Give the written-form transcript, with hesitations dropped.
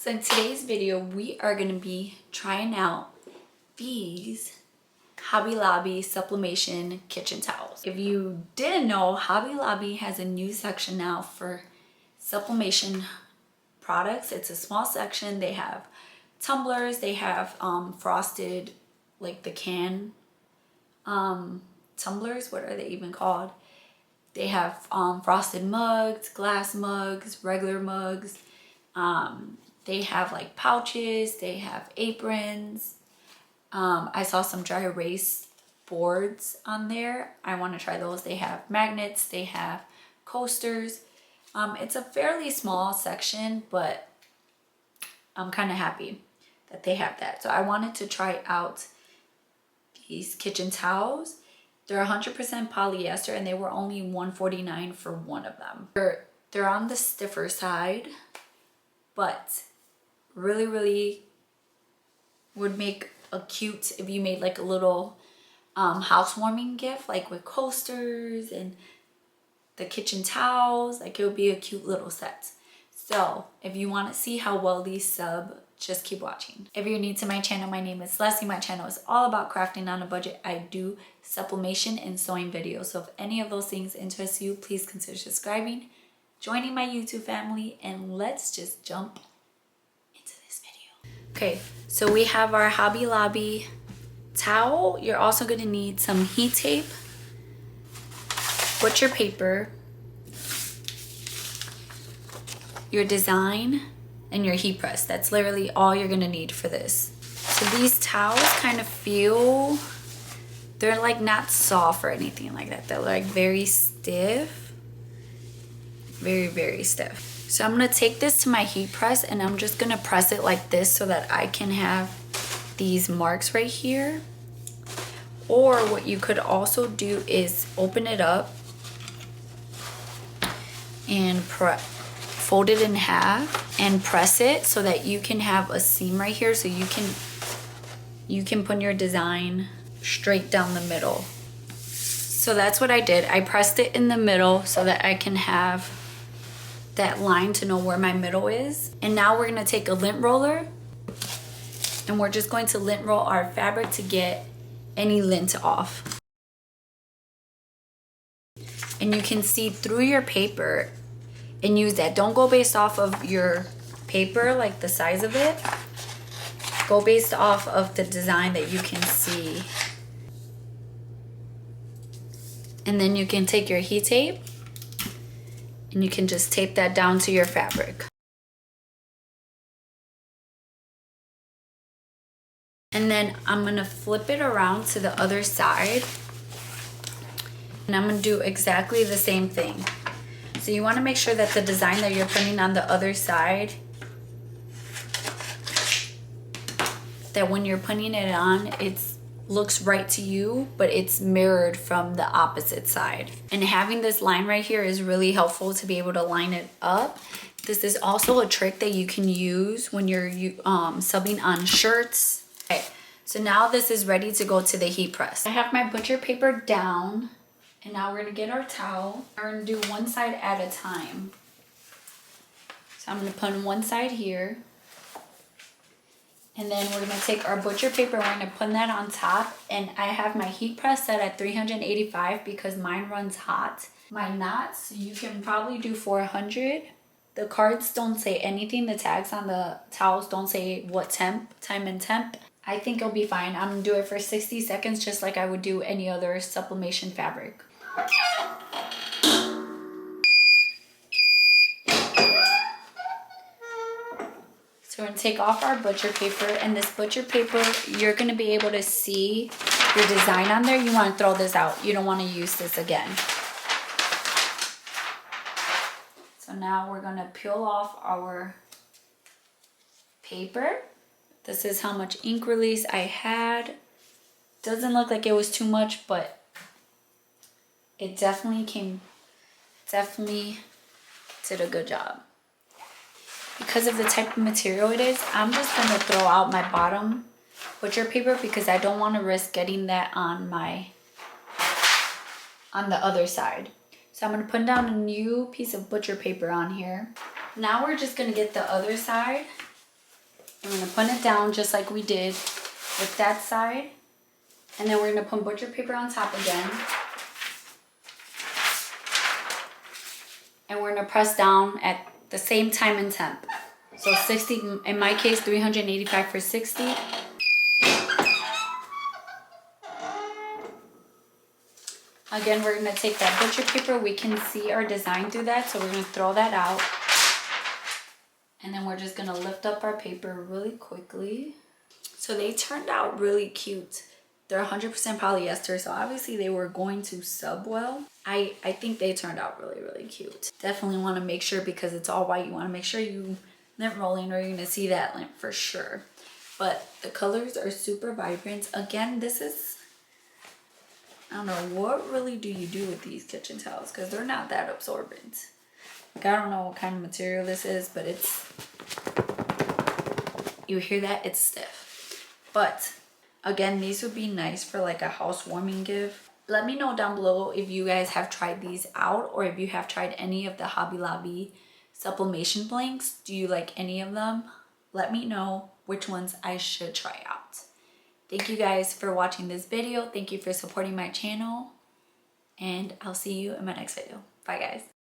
So in today's video, we are going to be trying out these Hobby Lobby Sublimation kitchen towels. If you didn't know, Hobby Lobby has a new section now for sublimation products. It's a small section. They have tumblers, they have frosted, like the can tumblers, what are they even called? They have frosted mugs, glass mugs, regular mugs. They have like pouches, they have aprons. I saw some dry erase boards on there. I want to try those. They have magnets, they have coasters. It's a fairly small section, but I'm kind of happy that they have that. So I wanted to try out these kitchen towels. They're 100% polyester and they were only $149 for one of them. They're on the stiffer side, but really would make a cute, if you made like a little housewarming gift, like with coasters and the kitchen towels, like it would be a cute little set. So if you want to see how well these sub, just keep watching. If you're new to my channel, my name is Leslie. My channel is all about crafting on a budget. I do sublimation and sewing videos. So if any of those things interest you, please consider subscribing, joining my YouTube family, and let's just jump into this video. Okay, so we have our Hobby Lobby towel. You're also going to need some heat tape, butcher paper, your design, and your heat press. That's literally all you're gonna need for this. So these towels kind of feel, they're like not soft or anything like that. They're like very stiff, very stiff. So I'm gonna take this to my heat press and I'm just gonna press it like this so that I can have these marks right here. Or what you could also do is open it up and fold it in half and press it so that you can have a seam right here, so you can put your design straight down the middle. So that's what I did. I pressed it in the middle so that I can have that line to know where my middle is. And now we're gonna take a lint roller and we're just going to lint roll our fabric to get any lint off. And you can see through your paper and use that. Don't go based off of your paper, like the size of it. Go based off of the design that you can see. And then you can take your heat tape and you can just tape that down to your fabric. And then I'm gonna flip it around to the other side. And I'm gonna do exactly the same thing. So you want to make sure that the design that you're putting on the other side, that when you're putting it on, it looks right to you, but it's mirrored from the opposite side. And having this line right here is really helpful to be able to line it up. This is also a trick that you can use when you're subbing on shirts. Okay, so now this is ready to go to the heat press. I have my butcher paper down. And now we're gonna get our towel. We're gonna do one side at a time. So I'm gonna put on one side here. And then we're gonna take our butcher paper, we're gonna put that on top. And I have my heat press set at 385 because mine runs hot. My knots, you can probably do 400. The cards don't say anything. The tags on the towels don't say what time and temp. I think it'll be fine. I'm gonna do it for 60 seconds just like I would do any other sublimation fabric. So we're gonna take off our butcher paper, and this butcher paper, you're gonna be able to see your design on there. You wanna throw this out. You don't wanna use this again. So now we're gonna peel off our paper. This is how much ink release I had. Doesn't look like it was too much, but it definitely did a good job. Because of the type of material it is, I'm just gonna throw out my bottom butcher paper because I don't want to risk getting that on the other side. So I'm gonna put down a new piece of butcher paper on here. Now we're just gonna get the other side And we're gonna put it down just like we did with that side. And then we're gonna put butcher paper on top again. And we're gonna press down at the same time and temp. So 60, in my case, 385 for 60. Again, we're gonna take that butcher paper. We can see our design through that, so we're gonna throw that out. And then we're just gonna lift up our paper really quickly. So they turned out really cute. They're 100% polyester, so obviously they were going to sub well. I think they turned out really, really cute. Definitely wanna make sure, because it's all white, you wanna make sure you lint rolling or you're gonna see that lint for sure. But the colors are super vibrant. Again, this is, I don't know, what really do you do with these kitchen towels? Because they're not that absorbent. Like, I don't know what kind of material this is, but it's, you hear that? It's stiff. But again, these would be nice for like a housewarming gift. Let me know down below if you guys have tried these out, or if you have tried any of the Hobby Lobby sublimation blanks. Do you like any of them? Let me know which ones I should try out. Thank you guys for watching this video. Thank you for supporting my channel. And I'll see you in my next video. Bye guys.